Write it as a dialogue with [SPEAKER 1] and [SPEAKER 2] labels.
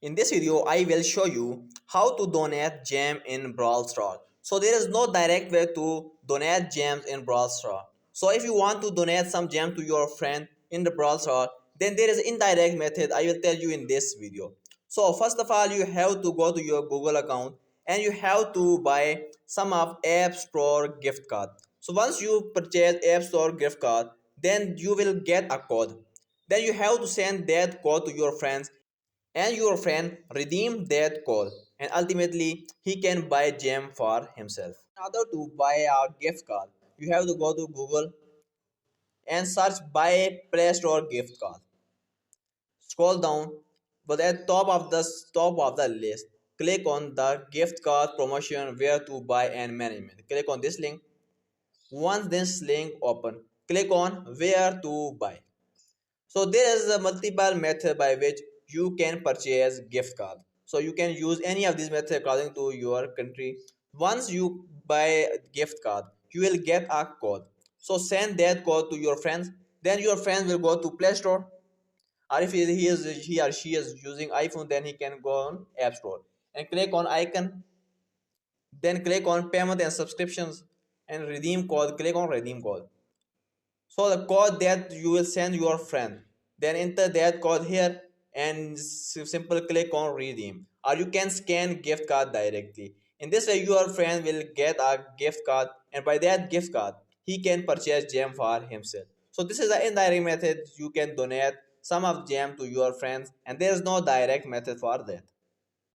[SPEAKER 1] In this video, I will show you how to donate gem in Brawl Stars. So there is no direct way to donate gems in Brawl Stars. So if you want to donate some gem to your friend in the Brawl Stars, then there is indirect method I will tell you in this video. So first of all, you have to go to your Google account and you have to buy some of App Store gift card. So once you purchase App Store gift card, then you will get a code. Then you have to send that code to your friends and your friend redeem that code, and ultimately he can buy gem for himself. In order to buy a gift card, you have to go to Google and search buy Play Store gift card. Scroll down, but at top of the list, click on the gift card promotion where to buy and management. Click on this link. Once this link open, click on where to buy. So there is a multiple method by which you can purchase gift card. So you can use any of these methods according to your country. Once you buy gift card, you will get a code. So send that code to your friends. Then your friends will go to Play Store, or if he or she is using iPhone, then he can go on App Store and click on icon. Then click on payment and subscriptions and redeem code. Click on redeem code. So the code that you will send your friend, then enter that code here and simple click on redeem, or you can scan gift card directly. In this way your friend will get a gift card, and by that gift card he can purchase gem for himself. So this is the indirect method you can donate some of gem to your friends, and there is no direct method for that.